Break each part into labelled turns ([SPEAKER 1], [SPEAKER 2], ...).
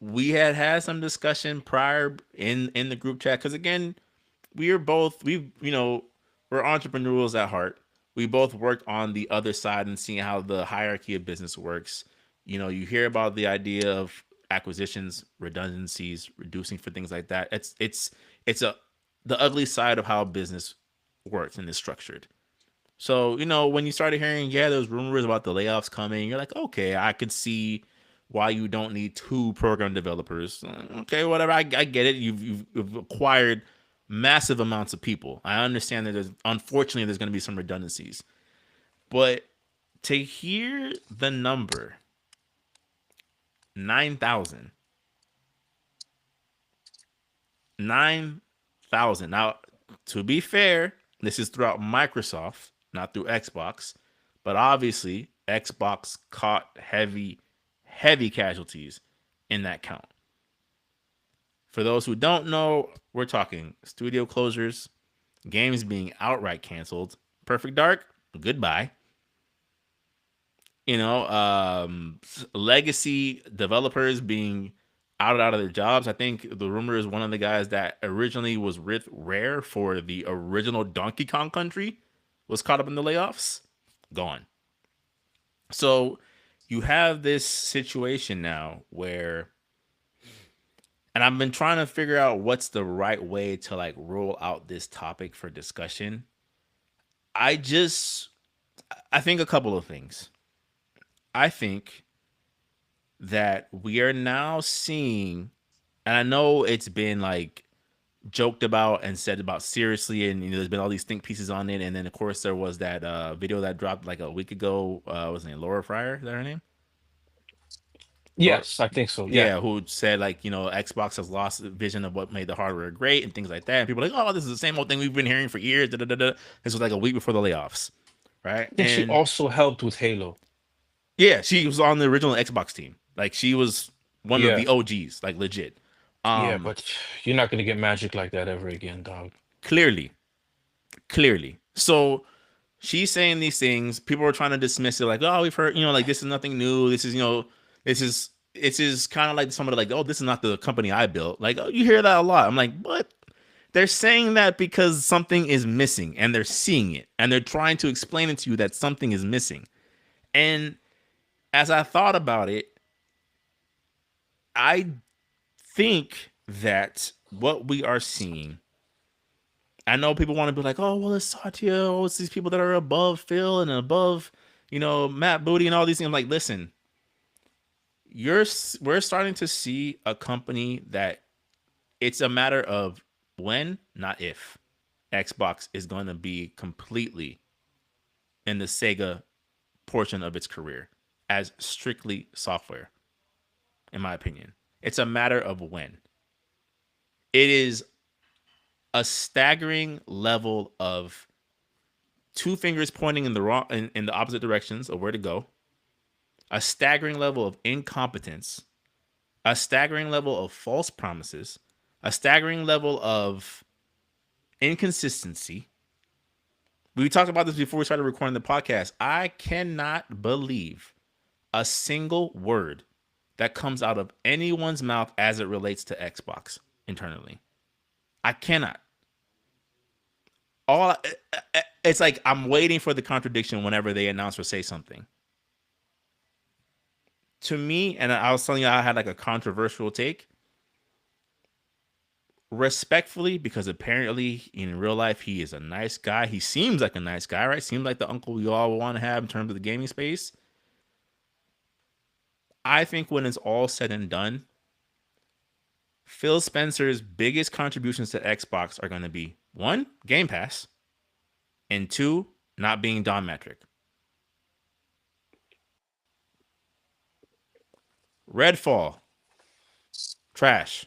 [SPEAKER 1] we had some discussion prior in the group chat because again, we're entrepreneurs at heart. We both worked on the other side and seeing how the hierarchy of business works. You hear about the idea of acquisitions, redundancies, reducing for things like that. It's a the ugly side of how business works and is structured. So, when you started hearing, yeah, there's rumors about the layoffs coming, you're like, okay, I could see why you don't need two program developers. Okay, whatever. I get it. You've acquired massive amounts of people. I understand that unfortunately there's going to be some redundancies. But to hear the number 9,000, 9,000. Now, to be fair, this is throughout Microsoft, not through Xbox. But obviously, Xbox caught heavy casualties in that count. For those who don't know, we're talking studio closures, games being outright canceled. Perfect Dark, goodbye. Legacy developers being out of their jobs. I think the rumor is one of the guys that originally was with Rare for the original Donkey Kong Country was caught up in the layoffs. Gone. So you have this situation now where, and I've been trying to figure out what's the right way to like roll out this topic for discussion. I just, I think a couple of things. I think that we are now seeing, and I know it's been like joked about and said about seriously, and there's been all these think pieces on it, and then of course there was that video that dropped like a week ago. Was her name Laura Fryer? Is that her name? Laura,
[SPEAKER 2] Yes, I think so. Yeah.
[SPEAKER 1] yeah, who said like Xbox has lost the vision of what made the hardware great and things like that. And people are like, oh, this is the same old thing we've been hearing for years. Da, da, da, da. This was like a week before the layoffs, right?
[SPEAKER 2] I think she
[SPEAKER 1] And
[SPEAKER 2] also helped with Halo.
[SPEAKER 1] yeah, she was on the original Xbox team. Like she was one of
[SPEAKER 2] Yeah.
[SPEAKER 1] the OGs, like legit.
[SPEAKER 2] Yeah,
[SPEAKER 1] Um,
[SPEAKER 2] but you're not gonna get magic like that ever again, dog.
[SPEAKER 1] clearly, clearly. So she's saying these things. People are trying to dismiss it, like, oh, we've heard, like this is nothing new. This is kind of like somebody like, oh, this is not the company I built. Like, oh, you hear that a lot. I'm like, but they're saying that because something is missing and they're seeing it and they're trying to explain it to you that something is missing. And as I thought about it, I think that what we are seeing, I know people want to be like, oh, well, it's Satya. Oh, it's these people that are above Phil and above, Matt Booty and all these things. I'm like, listen, we're starting to see a company that it's a matter of when, not if, Xbox is going to be completely in the Sega portion of its career as strictly software, in my opinion. It's a matter of when. It is a staggering level of two fingers pointing in the wrong in the opposite directions of where to go, a staggering level of incompetence, a staggering level of false promises, a staggering level of inconsistency. We talked about this before we started recording the podcast. I cannot believe a single word that comes out of anyone's mouth as it relates to Xbox internally. I cannot. All it's like I'm waiting for the contradiction whenever they announce or say something. To me, and I was telling you I had like a controversial take. Respectfully, because apparently in real life he is a nice guy. He seems like a nice guy, right? Seems like the uncle we all want to have in terms of the gaming space. I think when it's all said and done, Phil Spencer's biggest contributions to Xbox are going to be one, Game Pass, and two, not being Don Metric. Redfall, trash.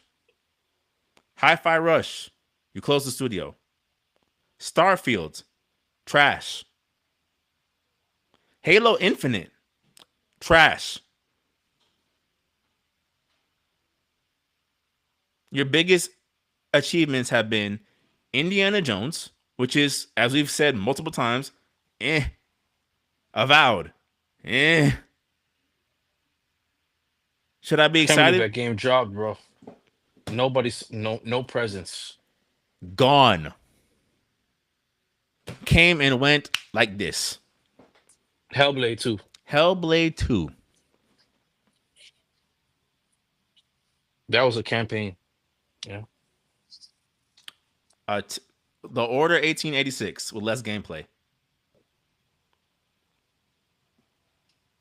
[SPEAKER 1] Hi-Fi Rush, you close the studio. Starfield, trash. Halo Infinite, trash. Your biggest achievements have been Indiana Jones, which is, as we've said multiple times, Avowed, eh. Should I be
[SPEAKER 2] I can't believe
[SPEAKER 1] excited?
[SPEAKER 2] that game dropped, bro. Nobody's no presence.
[SPEAKER 1] Gone. Came and went like this.
[SPEAKER 2] Hellblade 2.
[SPEAKER 1] Hellblade 2.
[SPEAKER 2] That was a campaign. Yeah.
[SPEAKER 1] Uh, t- the Order 1886 with less gameplay.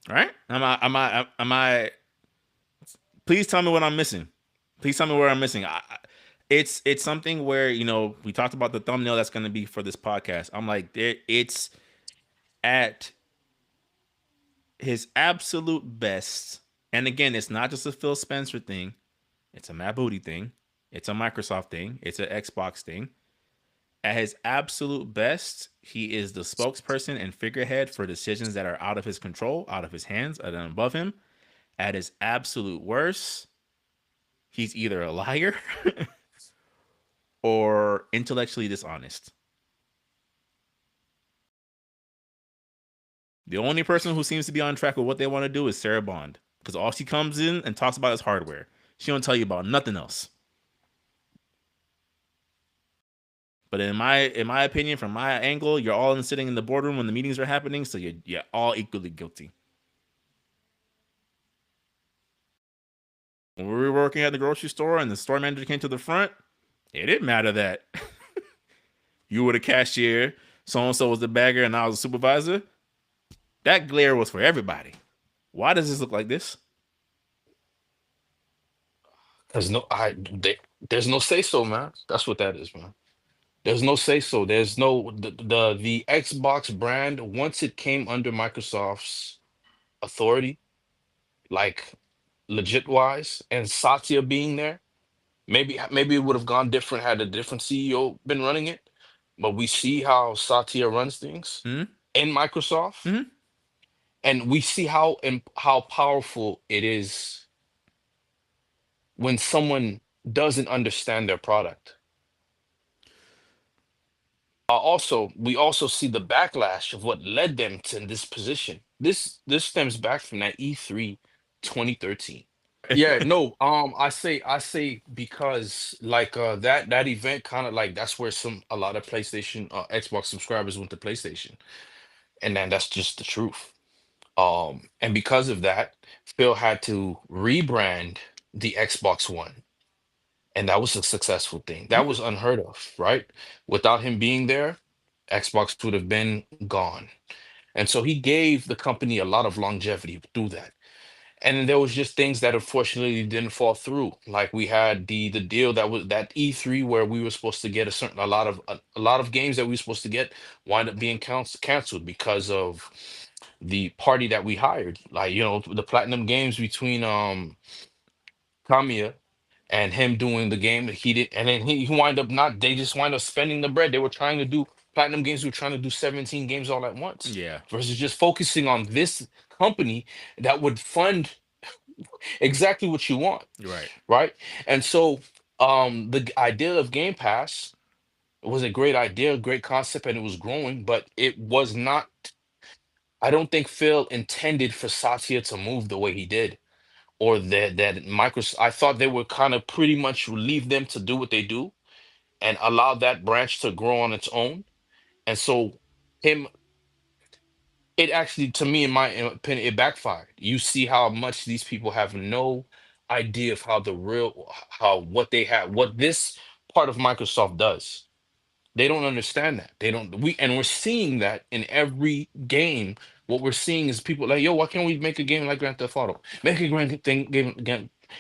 [SPEAKER 1] All right? Am I please tell me what I'm missing. Please tell me where I'm missing. It's something where, we talked about the thumbnail that's going to be for this podcast. I'm like, it's at his absolute best. And again, it's not just a Phil Spencer thing. It's a Matt Booty thing. It's a Microsoft thing. It's an Xbox thing. At his absolute best, he is the spokesperson and figurehead for decisions that are out of his control, out of his hands, and above him. At his absolute worst, he's either a liar or intellectually dishonest. The only person who seems to be on track with what they want to do is Sarah Bond, because all she comes in and talks about is hardware. She don't tell you about nothing else. But in my opinion, from my angle, you're all sitting in the boardroom when the meetings are happening, so you're all equally guilty. When we were working at the grocery store and the store manager came to the front, it didn't matter that you were the cashier, so and so was the bagger, and I was the supervisor. That glare was for everybody. Why does this look like this?
[SPEAKER 2] There's no there's no say so, man. That's what that is, man. There's no say so. There's no the Xbox brand once it came under Microsoft's authority, like legit wise, and Satya being there. Maybe it would have gone different had a different CEO been running it. But we see how Satya runs things
[SPEAKER 1] Hmm.
[SPEAKER 2] in Microsoft,
[SPEAKER 1] Hmm.
[SPEAKER 2] and we see how powerful it is when someone doesn't understand their product. Also, we also see the backlash of what led them to this position. This stems back from that E3 2013. Yeah, no, I say because like that event kind of like that's where a lot of PlayStation Xbox subscribers went to PlayStation. And then that's just the truth. And because of that, Phil had to rebrand the Xbox One. And that was a successful thing. That was unheard of, right? Without him being there, Xbox would have been gone. And so he gave the company a lot of longevity through that. And then there was just things that unfortunately didn't fall through. Like we had the deal that was that E3 where we were supposed to get a lot of games that we were supposed to get wind up being canceled because of the party that we hired. Like, the platinum games between Kamiya and him doing the game that he did, and then he wind up not. They just wind up spending the bread. They were trying to do platinum games. We were trying to do 17 games all at once,
[SPEAKER 1] Yeah.
[SPEAKER 2] versus just focusing on this company that would fund exactly what you want,
[SPEAKER 1] Right.
[SPEAKER 2] right? And so, the idea of Game Pass was a great idea, great concept, and it was growing, but it was not. I don't think Phil intended for Satya to move the way he did or that Microsoft. I thought they would kind of pretty much leave them to do what they do and allow that branch to grow on its own. And so him, it actually, to me, in my opinion, it backfired. You see how much these people have no idea of how what they have, what this part of Microsoft does. They don't understand that. They don't. And we're seeing that in every game. What we're seeing is people like, yo, why can't we make a game like Grand Theft Auto? Make a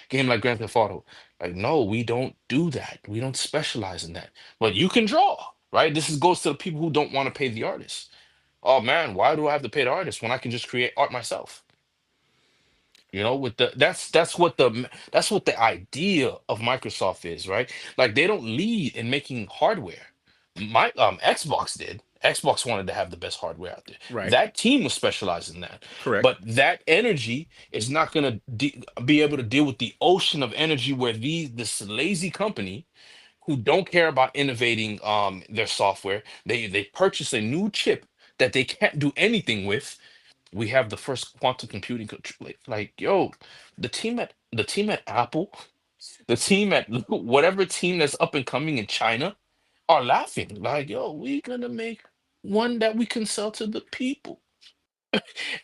[SPEAKER 2] game like Grand Theft Auto. Like, no, we don't do that. We don't specialize in that. But you can draw, right? Goes to the people who don't want to pay the artist. Oh man, why do I have to pay the artist when I can just create art myself? With that's what the idea of Microsoft is, right? Like they don't lead in making hardware. My Xbox did. Xbox wanted to have the best hardware out there.
[SPEAKER 1] Right.
[SPEAKER 2] That team was specialized in that.
[SPEAKER 1] Correct.
[SPEAKER 2] But that energy is not going to be able to deal with the ocean of energy where this lazy company who don't care about innovating their software, they purchase a new chip that they can't do anything with. We have the first quantum computing like yo, the team at the team at Apple, the team at whatever team that's up and coming in China are laughing like, yo, we gonna make one that we can sell to the people.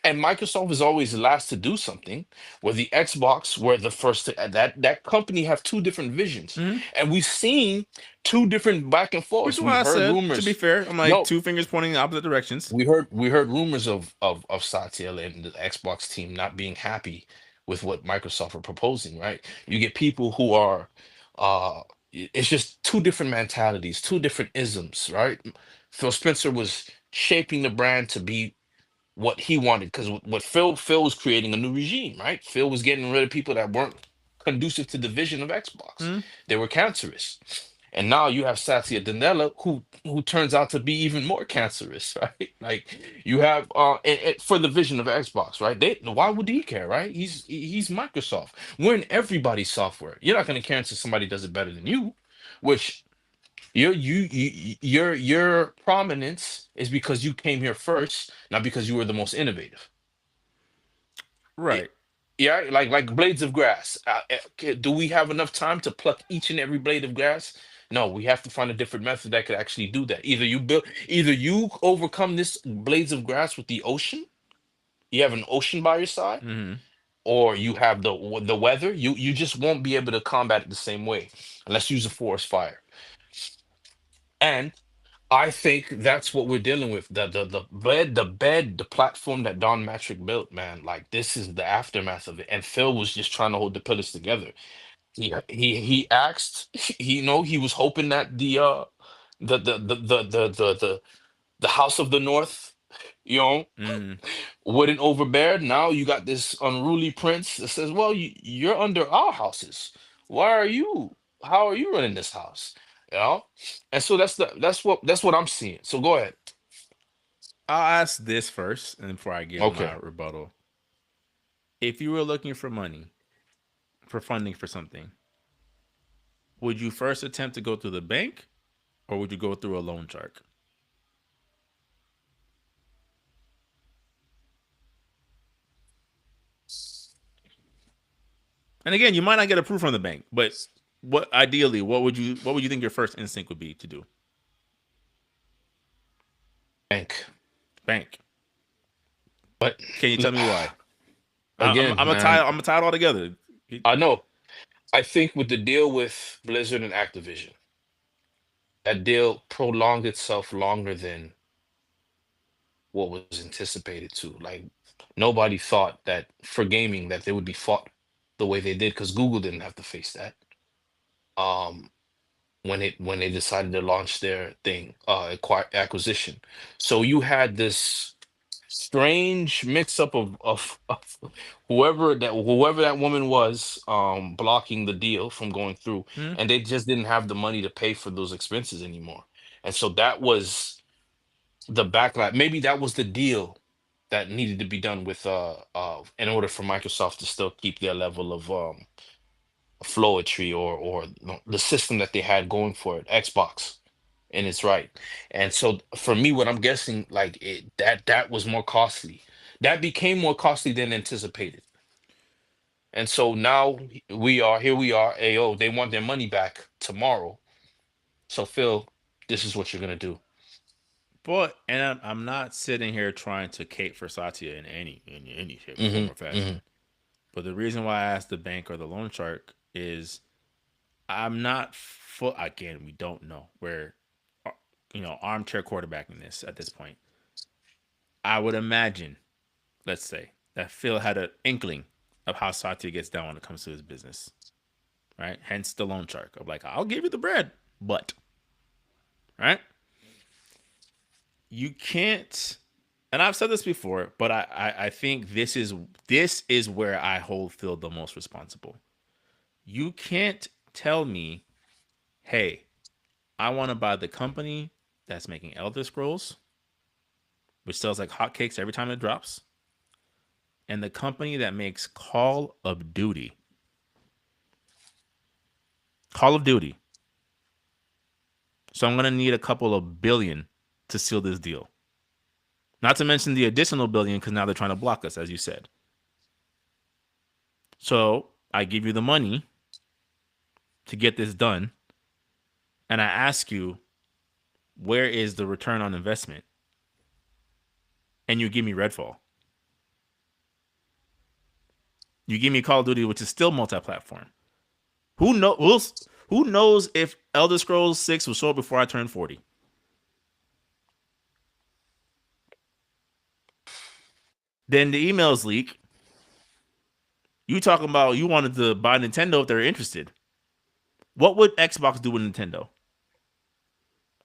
[SPEAKER 2] And Microsoft is always the last to do something, where the Xbox were the first to that company have two different visions.
[SPEAKER 1] Mm-hmm.
[SPEAKER 2] And we've seen two different back and
[SPEAKER 1] Which
[SPEAKER 2] forths.
[SPEAKER 1] is
[SPEAKER 2] We've
[SPEAKER 1] why I
[SPEAKER 2] heard
[SPEAKER 1] said, to be
[SPEAKER 2] rumors.
[SPEAKER 1] fair, I'm like
[SPEAKER 2] No,
[SPEAKER 1] two fingers pointing in opposite directions.
[SPEAKER 2] we heard rumors of Satya and the Xbox team not being happy with what Microsoft are proposing, right? You get people who are it's just two different mentalities, two different isms, right? Phil Spencer was shaping the brand to be what he wanted, because what Phil was creating a new regime, right? Phil was getting rid of people that weren't conducive to the vision of Xbox.
[SPEAKER 1] Mm-hmm.
[SPEAKER 2] They were cancerous. And now you have Satya Nadella, who turns out to be even more cancerous, right? Like you have for the vision of Xbox, right? Why would he care, right? He's Microsoft. We're in everybody's software. You're not going to care until somebody does it better than you, which your prominence is because you came here first, not because you were the most innovative. It,
[SPEAKER 1] Right.
[SPEAKER 2] yeah, like blades of grass. Do we have enough time to pluck each and every blade of grass? No, we have to find a different method that could actually do that. Either you overcome this blades of grass with the ocean. You have an ocean by your side,
[SPEAKER 1] Mm-hmm.
[SPEAKER 2] or you have the weather. You just won't be able to combat it the same way unless you use a forest fire. And I think that's what we're dealing with. The platform that Don Matrick built, man. Like this is the aftermath of it. And Phil was just trying to hold the pillars together. He asked, he was hoping that the House of the North, you know,
[SPEAKER 1] Mm.
[SPEAKER 2] wouldn't overbear. Now you got this unruly prince that says, "Well, you're under our houses. Why are you? How are you running this house?" You know, and so that's what I'm seeing. So go ahead.
[SPEAKER 1] I'll ask this first, and before I give my
[SPEAKER 2] Okay.
[SPEAKER 1] rebuttal. If you were looking for money for funding for something, would you first attempt to go through the bank, or would you go through a loan shark? And again, you might not get approved from the bank, but what would you think your first instinct would be to do?
[SPEAKER 2] Bank.
[SPEAKER 1] Bank.
[SPEAKER 2] But
[SPEAKER 1] Can you tell me why? I'm
[SPEAKER 2] again,
[SPEAKER 1] gonna tie
[SPEAKER 2] man,
[SPEAKER 1] I'm gonna tie it all together.
[SPEAKER 2] I know. I think with the deal with Blizzard and Activision, that deal prolonged itself longer than what was anticipated to. Like nobody thought that for gaming that they would be fought the way they did, because Google didn't have to face that. Um, when they decided to launch their thing, acquisition. So you had this strange mix up of whoever that woman was, blocking the deal from going through,
[SPEAKER 1] Hmm?
[SPEAKER 2] and they just didn't have the money to pay for those expenses anymore. And so that was the backlash. Maybe that was the deal that needed to be done with in order for Microsoft to still keep their level of flowetry, or the system that they had going for it, Xbox, and it's right. And so for me, what I'm guessing, like that was more costly. That became more costly than anticipated. And so now we are. Ayo, they want their money back tomorrow. So Phil, this is what you're gonna do.
[SPEAKER 1] But and I'm not sitting here trying to cape for Satya in any shape, form,
[SPEAKER 2] Hmm.
[SPEAKER 1] or fashion.
[SPEAKER 2] Hmm.
[SPEAKER 1] But the reason why I asked the bank or the loan shark is I'm not full. Again, we don't know where, armchair quarterbacking this at this point. I would imagine, let's say, that Phil had an inkling of how Satya gets down when it comes to his business, right? Hence the loan shark of like, I'll give you the bread, but right, you can't. And I've said this before, but I think this is where I hold Phil the most responsible. You can't tell me, hey, I want to buy the company that's making Elder Scrolls, which sells like hotcakes every time it drops, and the company that makes Call of Duty. Call of Duty. So I'm gonna need a couple of billion to seal this deal. Not to mention the additional billion because now they're trying to block us, as you said. So I give you the money to get this done, and I ask you, where is the return on investment? And you give me Redfall. You give me Call of Duty, which is still multi-platform. Who knows? Who knows if Elder Scrolls 6 will show up before I turn 40? Then the emails leak. You talking about you wanted to buy Nintendo if they're interested. What would Xbox do with Nintendo?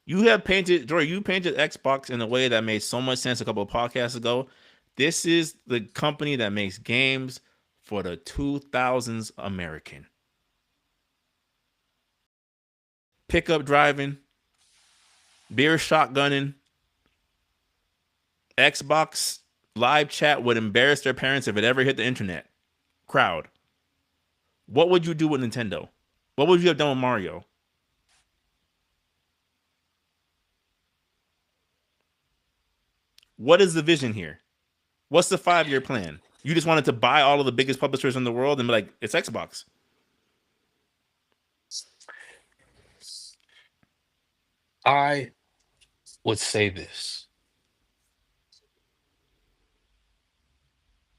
[SPEAKER 1] You have painted, Jory, you painted Xbox in a way that made so much sense a couple of podcasts ago. This is the company that makes games for the 2000s American. Pickup driving, beer shotgunning, Xbox live chat would embarrass their parents if it ever hit the internet. Crowd. What would you do with Nintendo? What would you have done with Mario? What is the vision here? What's the 5 year plan? You just wanted to buy all of the biggest publishers in the world and be like, it's Xbox.
[SPEAKER 2] I would say this.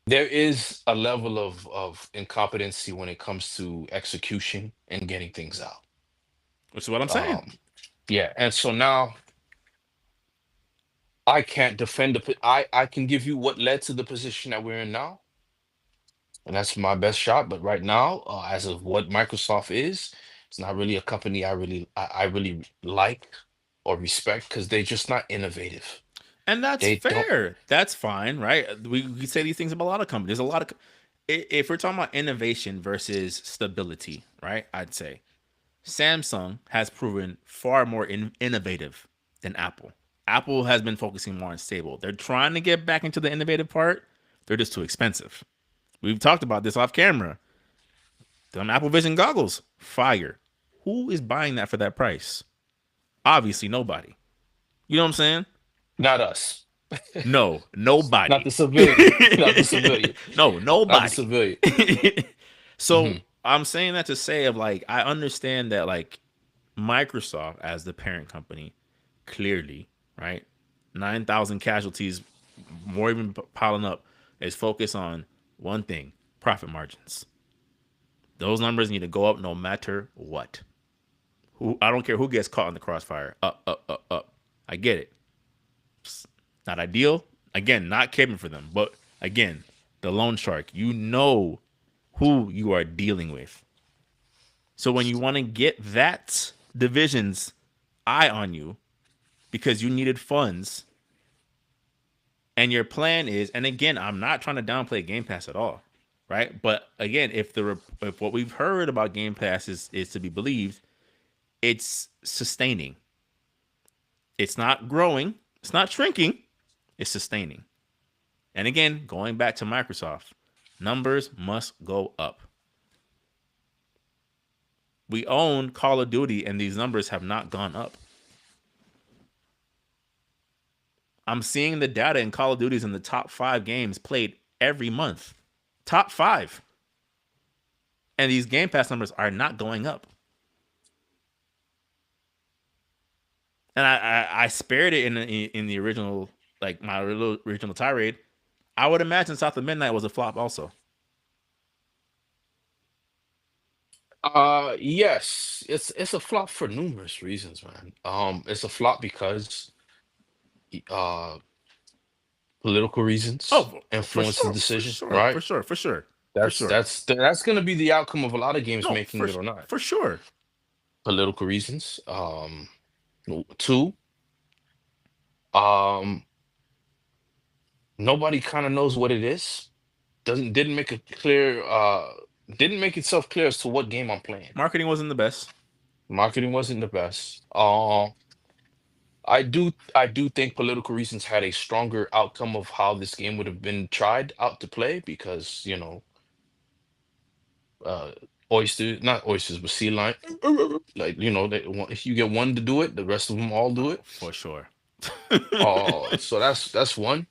[SPEAKER 2] There is a level of incompetency when it comes to execution and getting things out.
[SPEAKER 1] Which is what I'm saying.
[SPEAKER 2] Um, yeah, and so now I can't defend I can give you what led to the position that we're in now, and that's my best shot. But right now, as of what Microsoft is, it's not really a company I really like or respect because they're just not innovative.
[SPEAKER 1] And that's
[SPEAKER 2] They don't.
[SPEAKER 1] fair. That's fine, right? We say these things about a lot of companies. A lot of, if we're talking about innovation versus stability, right? I'd say Samsung has proven far more innovative than Apple. Apple has been focusing more on stable. They're trying to get back into the innovative part. They're just too expensive. We've talked about this off camera. Them Apple Vision goggles, fire. Who is buying that for that price? Obviously, nobody. You know what I'm saying?
[SPEAKER 2] Not us.
[SPEAKER 1] No,
[SPEAKER 2] Not
[SPEAKER 1] nobody.
[SPEAKER 2] the civilian. Not the civilian.
[SPEAKER 1] No,
[SPEAKER 2] Not the
[SPEAKER 1] nobody.
[SPEAKER 2] civilian.
[SPEAKER 1] So
[SPEAKER 2] Hmm.
[SPEAKER 1] I'm saying that to say of like I understand that like Microsoft as the parent company, clearly, right? 9,000 casualties, more even piling up, is focused on one thing: profit margins. Those numbers need to go up no matter what. Who I don't care who gets caught in the crossfire. Up, up, up, up. I get it. It's not ideal. Again, not caping for them, but again, the loan shark. You know who you are dealing with. So when you want to get that division's eye on you because you needed funds and your plan is, and again, I'm not trying to downplay Game Pass at all, right? But again, if what we've heard about Game Pass is to be believed, it's sustaining. It's not growing. It's not shrinking. It's sustaining. And again, going back to Microsoft, numbers must go up. We own Call of Duty, and these numbers have not gone up. I'm seeing the data in Call of Duty's in the top 5 games played every month. Top 5. And these Game Pass numbers are not going up. And I spared it in the original, like my original tirade. I would imagine South of Midnight was a flop also.
[SPEAKER 2] Yes, it's a flop for numerous reasons, man. It's a flop because uh political reasons
[SPEAKER 1] Oh, for
[SPEAKER 2] influence the
[SPEAKER 1] sure, for
[SPEAKER 2] decision,
[SPEAKER 1] sure,
[SPEAKER 2] right?
[SPEAKER 1] for sure, for sure, for
[SPEAKER 2] That's
[SPEAKER 1] sure.
[SPEAKER 2] that's that's gonna be the outcome of a lot of games
[SPEAKER 1] No,
[SPEAKER 2] making it or not.
[SPEAKER 1] for sure.
[SPEAKER 2] Political reasons. Two, um, nobody kind of knows what it is. Didn't make it clear, didn't make itself clear as to what game I'm playing.
[SPEAKER 1] Marketing wasn't the best.
[SPEAKER 2] Marketing wasn't the best. I do think political reasons had a stronger outcome of how this game would have been tried out to play because, uh oysters, not oysters, but sea lion, like, if you get one to do it, the rest of them all do it.
[SPEAKER 1] For sure.
[SPEAKER 2] So that's one.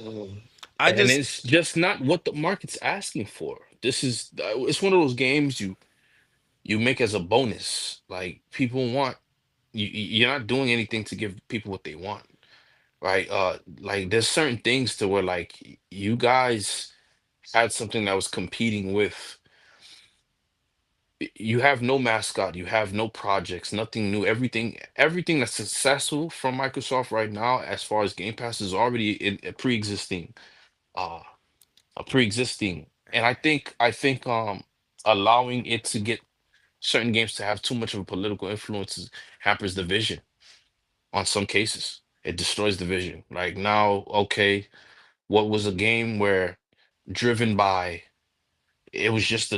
[SPEAKER 2] Mm.
[SPEAKER 1] I
[SPEAKER 2] And
[SPEAKER 1] just
[SPEAKER 2] it's just not what the market's asking for. This is it's one of those games you make as a bonus. Like people want you're not doing anything to give people what they want, right? Like there's certain things to where like you guys had something that was competing with you have no mascot, you have no projects, nothing new. Everything that's successful from Microsoft right now, as far as Game Pass, is already in a uh pre-existing. And I think allowing it to get certain games to have too much of a political influence hampers the vision on some cases. It destroys the vision. Like now, okay, what was a game where driven by it was just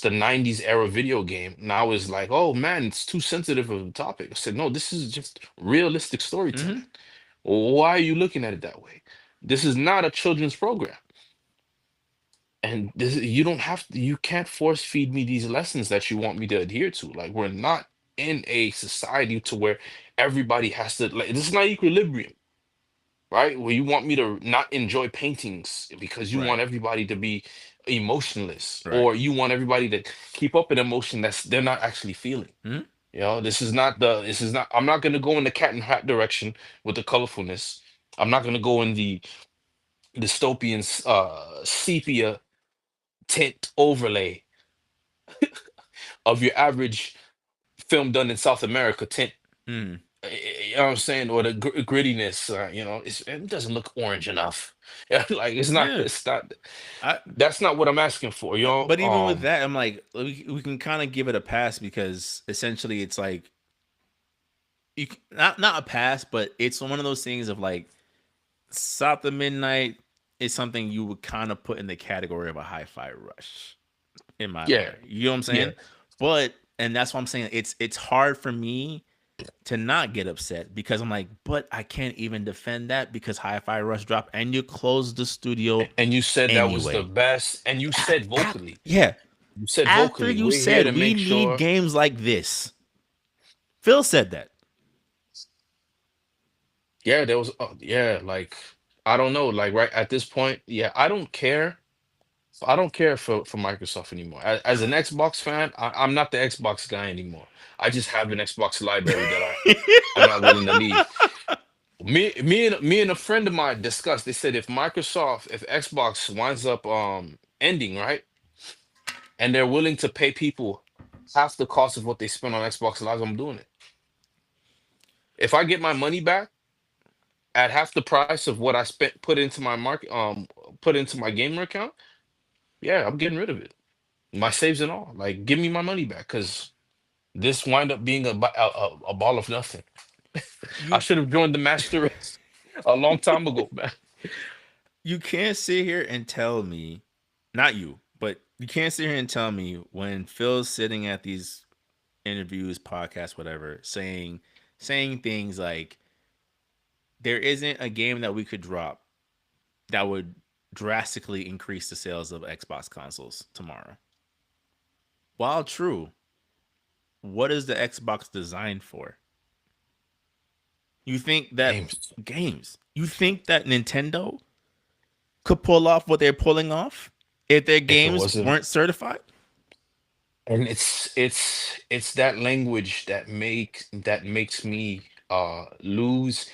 [SPEAKER 2] a 90s era video game. Now it's like, oh man, it's too sensitive of a topic. I said, no, this is just realistic storytelling.
[SPEAKER 1] mhm,
[SPEAKER 2] Why are you looking at it that way? This is not a children's program. And you don't have to, you can't force feed me these lessons that you want me to adhere to. Like we're not in a society to where everybody has to like this is not equilibrium, right? Where you want me to not enjoy paintings because you
[SPEAKER 1] right,
[SPEAKER 2] want everybody to be emotionless,
[SPEAKER 1] right.
[SPEAKER 2] or you want everybody to keep up an emotion that's they're not actually feeling.
[SPEAKER 1] Mhm.
[SPEAKER 2] This is not I'm not gonna go in the cat and hat direction with the colorfulness. I'm not gonna go in the dystopian sepia tint overlay of your average film done in South America tint.
[SPEAKER 1] Mm.
[SPEAKER 2] You know what I'm saying? Or the grittiness, it doesn't look orange enough. Yeah, like
[SPEAKER 1] Yeah.
[SPEAKER 2] it's not.
[SPEAKER 1] I
[SPEAKER 2] That's not what I'm asking for,
[SPEAKER 1] but even with that, I'm like, we can kind of give it a pass because essentially it's like not a pass, but it's one of those things of like South of Midnight is something you would kind of put in the category of a hi-fi rush in my
[SPEAKER 2] Yeah,
[SPEAKER 1] mind. You know what I'm
[SPEAKER 2] yeah,
[SPEAKER 1] saying? But and that's what I'm saying. It's hard for me to not get upset because I'm like, but I can't even defend that because Hi-Fi Rush dropped and you closed the studio
[SPEAKER 2] and you said that was the
[SPEAKER 1] anyway.
[SPEAKER 2] best, and you said vocally,
[SPEAKER 1] Yeah,
[SPEAKER 2] you said
[SPEAKER 1] after
[SPEAKER 2] vocally,
[SPEAKER 1] you
[SPEAKER 2] we're here
[SPEAKER 1] said
[SPEAKER 2] to
[SPEAKER 1] we
[SPEAKER 2] make
[SPEAKER 1] need
[SPEAKER 2] sure.
[SPEAKER 1] games like this, Phil said that.
[SPEAKER 2] Yeah, there was, yeah, like I don't know, like right at this point, yeah, I don't care. I don't care for Microsoft anymore. As an Xbox fan, I'm not the Xbox guy anymore. I just have an Xbox library that I'm not willing to leave. Me and a friend of mine discussed. They said if Xbox winds up ending, right, and they're willing to pay people half the cost of what they spent on Xbox Live, I'm doing it. If I get my money back at half the price of what I spent put into my gamer account, yeah, I'm getting rid of it. My saves and all. Like, give me my money back because this wind up being a ball of nothing. I
[SPEAKER 1] you
[SPEAKER 2] should have joined the master race a long time ago, man.
[SPEAKER 1] you can't sit here and tell me, not you, but you can't sit here and tell me when Phil's sitting at these interviews, podcasts, whatever, saying things like there isn't a game that we could drop that would drastically increase the sales of Xbox consoles tomorrow. While true, what is the Xbox designed for? You think that
[SPEAKER 2] Games.
[SPEAKER 1] games, you think that Nintendo could pull off what they're pulling off if their
[SPEAKER 2] If it
[SPEAKER 1] games
[SPEAKER 2] wasn't,
[SPEAKER 1] weren't certified?
[SPEAKER 2] and it's that language that makes me lose.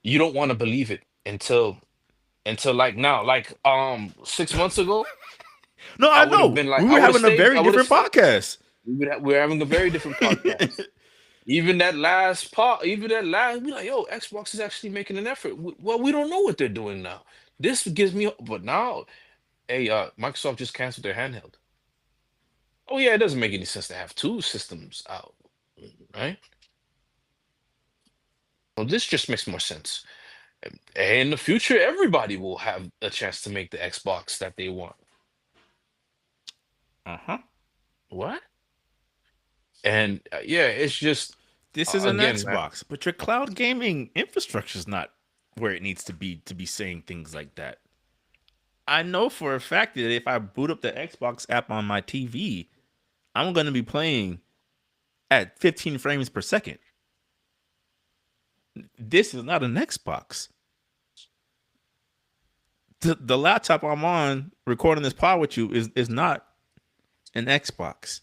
[SPEAKER 2] You don't want to believe it until like now, like 6 months ago,
[SPEAKER 1] No,
[SPEAKER 2] I
[SPEAKER 1] I
[SPEAKER 2] would have
[SPEAKER 1] know.
[SPEAKER 2] been like
[SPEAKER 1] We
[SPEAKER 2] I
[SPEAKER 1] were
[SPEAKER 2] would have
[SPEAKER 1] having a
[SPEAKER 2] stayed.
[SPEAKER 1] very
[SPEAKER 2] I would have
[SPEAKER 1] different
[SPEAKER 2] stayed.
[SPEAKER 1] podcast.
[SPEAKER 2] We're having a very different podcast. Even that last part, even that last, we like, yo, Xbox is actually making an effort. Well, we don't know what they're doing now. This gives me, but now, hey, Microsoft just canceled their handheld. Oh yeah, it doesn't make any sense to have two systems out, right? Well, this just makes more sense. In the future, everybody will have a chance to make the Xbox that they want.
[SPEAKER 1] Uh-huh.
[SPEAKER 2] What? And yeah, it's just
[SPEAKER 1] This is an
[SPEAKER 2] again, man.
[SPEAKER 1] Xbox, but your cloud gaming infrastructure is not where it needs to be saying things like that. I know for a fact that if I boot up the Xbox app on my TV, I'm going to be playing at 15 frames per second. This is not an Xbox. the laptop I'm on recording this pod with you is not an Xbox.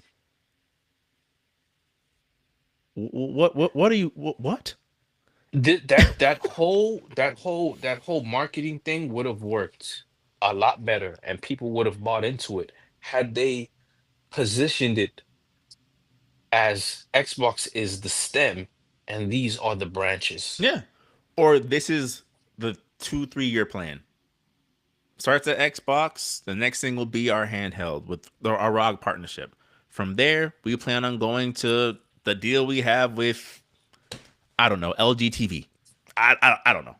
[SPEAKER 1] What are you what?
[SPEAKER 2] That whole marketing thing would have worked a lot better, and people would have bought into it had they positioned it as Xbox is the stem and these are the branches.
[SPEAKER 1] Yeah. Or this is the 2 3 year plan. Starts at Xbox. The next thing will be our handheld with our ROG partnership. From there, we plan on going to the deal we have with, I don't know, LG TV. I don't know.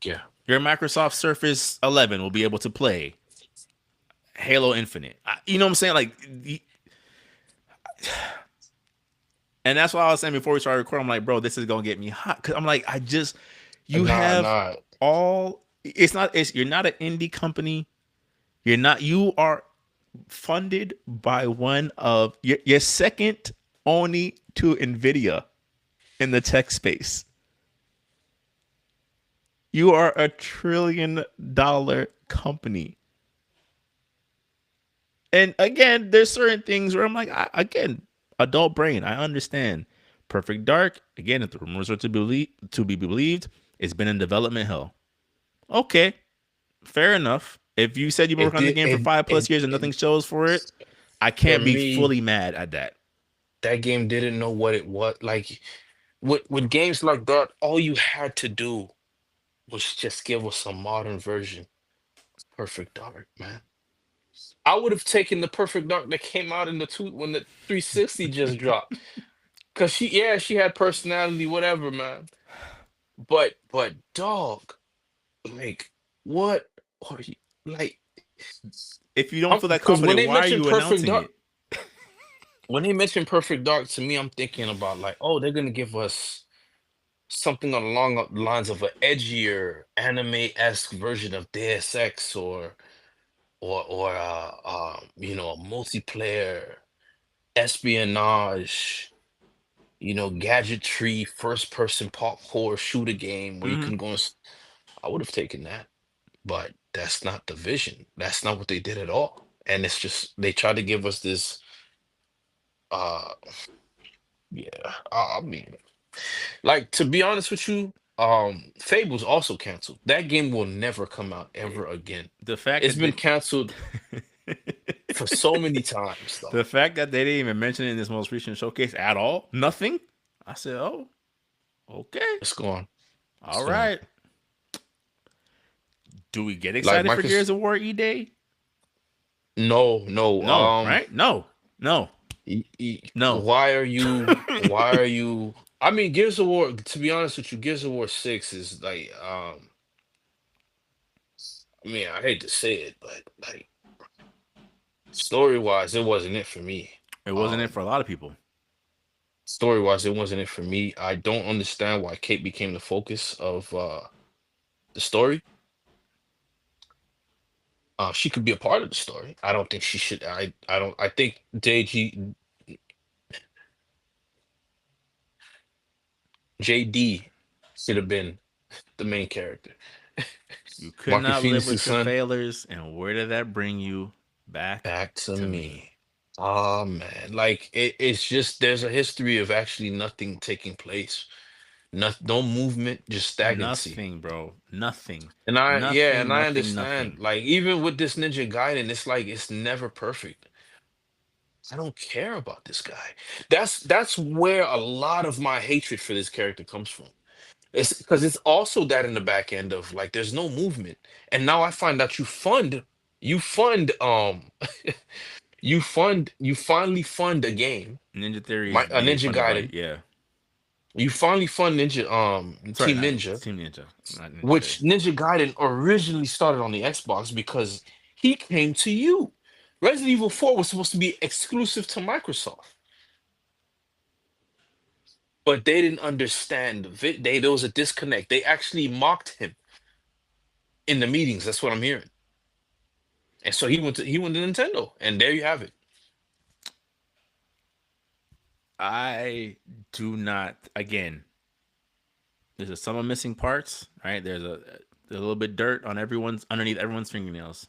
[SPEAKER 2] Yeah.
[SPEAKER 1] Your Microsoft Surface 11 will be able to play Halo Infinite. You know what I'm saying? Like, and that's what I was saying before we started recording. I'm like, bro, this is gonna get me hot because I'm like, you
[SPEAKER 2] Nah,
[SPEAKER 1] have
[SPEAKER 2] nah.
[SPEAKER 1] all. It's not. It's you're not an indie company. You're not. You are funded by one of you're second only to Nvidia in the tech space. You are $1 trillion company. And again, there's certain things where I'm like, again, adult brain, I understand. Perfect Dark, again, if the rumors are to be believed, it's been in development hell. Okay, fair enough. If you said you've been
[SPEAKER 2] It
[SPEAKER 1] working on the
[SPEAKER 2] did
[SPEAKER 1] game for
[SPEAKER 2] it,
[SPEAKER 1] 5 plus years and
[SPEAKER 2] it
[SPEAKER 1] nothing shows for it, I
[SPEAKER 2] for
[SPEAKER 1] can't be
[SPEAKER 2] me,
[SPEAKER 1] fully mad at that.
[SPEAKER 2] that game didn't know what it was. Like with games like that, all you had to do was just give us a modern version. Perfect Dark, man. I would have taken the Perfect Dark that came out in the two when the 360 just dropped. Cause she had personality, whatever, man. But dog, like, what are you like?
[SPEAKER 1] If you don't feel that
[SPEAKER 2] Because when
[SPEAKER 1] confident,
[SPEAKER 2] they
[SPEAKER 1] why are
[SPEAKER 2] mentioned
[SPEAKER 1] you
[SPEAKER 2] Perfect
[SPEAKER 1] announcing
[SPEAKER 2] Dark,
[SPEAKER 1] it?
[SPEAKER 2] when they mentioned Perfect Dark to me, I'm thinking about like, oh, they're gonna give us something along the lines of an edgier anime-esque version of Deus Ex or a multiplayer espionage, gadgetry, first-person parkour shooter game where you
[SPEAKER 1] Mm-hmm.
[SPEAKER 2] can go I would have taken that, but that's not the vision. That's not what they did at all. And it's just they tried to give us this uh yeah, I mean, like, to be honest with you, Fable's also canceled. That game will never come out ever again.
[SPEAKER 1] The fact
[SPEAKER 2] It's
[SPEAKER 1] that
[SPEAKER 2] been
[SPEAKER 1] they,
[SPEAKER 2] canceled for so many times, though.
[SPEAKER 1] the fact that they didn't even mention it in this most recent showcase at all, nothing. I said, oh, okay,
[SPEAKER 2] It's gone.
[SPEAKER 1] all
[SPEAKER 2] It's gone.
[SPEAKER 1] right. Do we get
[SPEAKER 2] Like
[SPEAKER 1] excited for
[SPEAKER 2] Marcus,
[SPEAKER 1] Gears of War E Day?
[SPEAKER 2] no, no.
[SPEAKER 1] No, right? No, no, no.
[SPEAKER 2] Why are you? I mean, Gears of War. To be honest with you, Gears of War 6 is like, I mean, I hate to say it, but like story wise, it wasn't it for me.
[SPEAKER 1] It wasn't it
[SPEAKER 2] Um,
[SPEAKER 1] for a lot of people.
[SPEAKER 2] Story wise, it wasn't it for me. I don't understand why Kate became the focus of the story. She could be a part of the story. I don't think she should. I don't. I think JD should have been the main character.
[SPEAKER 1] You could
[SPEAKER 2] Marcus
[SPEAKER 1] not live
[SPEAKER 2] Phoenix's
[SPEAKER 1] with your
[SPEAKER 2] son.
[SPEAKER 1] failures, and where did that bring you? Back
[SPEAKER 2] Back to
[SPEAKER 1] to me.
[SPEAKER 2] me. Oh man, like it's just there's a history of actually nothing taking place. No movement, just stagnancy.
[SPEAKER 1] Nothing, bro. Nothing.
[SPEAKER 2] And
[SPEAKER 1] Nothing.
[SPEAKER 2] I
[SPEAKER 1] Nothing.
[SPEAKER 2] understand.
[SPEAKER 1] Nothing.
[SPEAKER 2] Like even with this Ninja Gaiden, it's like it's never perfect. I don't care about this guy. That's where a lot of my hatred for this character comes from. It's because it's also that in the back end of like there's no movement. And now I find out you fund you finally fund a game,
[SPEAKER 1] Ninja Theory is
[SPEAKER 2] a
[SPEAKER 1] being
[SPEAKER 2] Ninja
[SPEAKER 1] funded by
[SPEAKER 2] Gaiden.
[SPEAKER 1] yeah.
[SPEAKER 2] You finally fund
[SPEAKER 1] Sorry,
[SPEAKER 2] Team
[SPEAKER 1] not
[SPEAKER 2] Ninja,
[SPEAKER 1] Team Ninja, not Ninja Theory.
[SPEAKER 2] which Ninja Gaiden originally started on the Xbox because he came to you. Resident Evil 4 was supposed to be exclusive to Microsoft, but they didn't understand. There was a disconnect. They actually mocked him in the meetings. That's what I'm hearing. And so he went to Nintendo, and there you have it.
[SPEAKER 1] I do not. Again, there's some missing parts. Right? There's a a little bit dirt on everyone's underneath everyone's fingernails.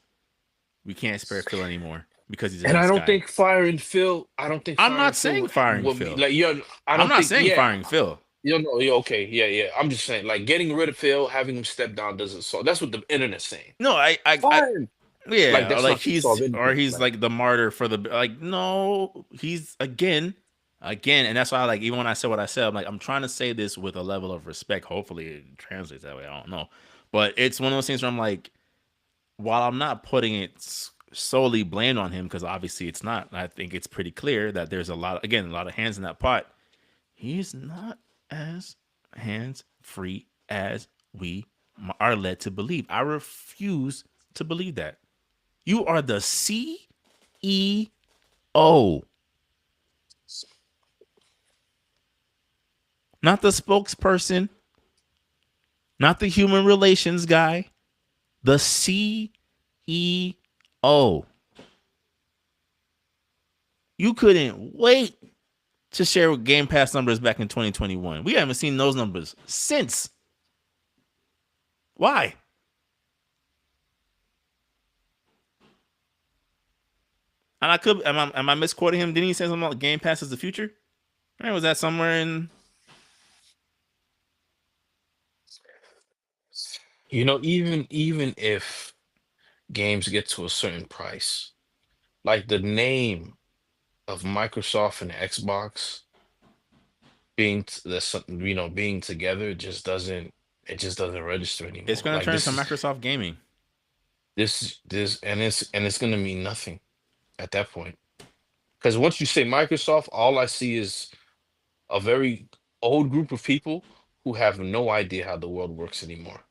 [SPEAKER 1] We can't spare Phil anymore because he's a
[SPEAKER 2] And I
[SPEAKER 1] nice
[SPEAKER 2] don't
[SPEAKER 1] guy.
[SPEAKER 2] think firing Phil. I don't think
[SPEAKER 1] I'm
[SPEAKER 2] firing
[SPEAKER 1] not
[SPEAKER 2] Phil
[SPEAKER 1] saying
[SPEAKER 2] would
[SPEAKER 1] firing
[SPEAKER 2] would be
[SPEAKER 1] Phil.
[SPEAKER 2] like you. I
[SPEAKER 1] I'm
[SPEAKER 2] don't
[SPEAKER 1] not
[SPEAKER 2] think.
[SPEAKER 1] saying
[SPEAKER 2] Yeah,
[SPEAKER 1] firing Phil.
[SPEAKER 2] you know. Yeah, okay. Yeah, yeah. I'm just saying, like getting rid of Phil, having him step down doesn't solve. That's what the internet's saying.
[SPEAKER 1] No, I
[SPEAKER 2] Fire. Like
[SPEAKER 1] yeah, or
[SPEAKER 2] that's
[SPEAKER 1] like
[SPEAKER 2] not gonna solve anything.
[SPEAKER 1] he's
[SPEAKER 2] Like
[SPEAKER 1] like the martyr for the like. No, he's again, and that's why I like even when I said what I said, I'm like I'm trying to say this with a level of respect. Hopefully, it translates that way. I don't know, but it's one of those things where I'm like, while I'm not putting it solely blamed on him because obviously it's not. I think it's pretty clear that there's a lot of hands in that pot. He's not as hands free as we are led to believe. I refuse to believe that. You are the CEO, not the spokesperson, not the human relations guy, the CEO. You couldn't wait to share Game Pass numbers back in 2021. We haven't seen those numbers since. Why? And I could am I misquoting him? Didn't he say something about Game Pass is the future? Right, was that somewhere in?
[SPEAKER 2] even if games get to a certain price, like the name of Microsoft and Xbox being together just doesn't register
[SPEAKER 1] It's
[SPEAKER 2] anymore.
[SPEAKER 1] gonna
[SPEAKER 2] Like
[SPEAKER 1] turn to Microsoft Gaming.
[SPEAKER 2] this and it's gonna mean nothing at that point. Because once you say Microsoft, all I see is a very old group of people who have no idea how the world works anymore.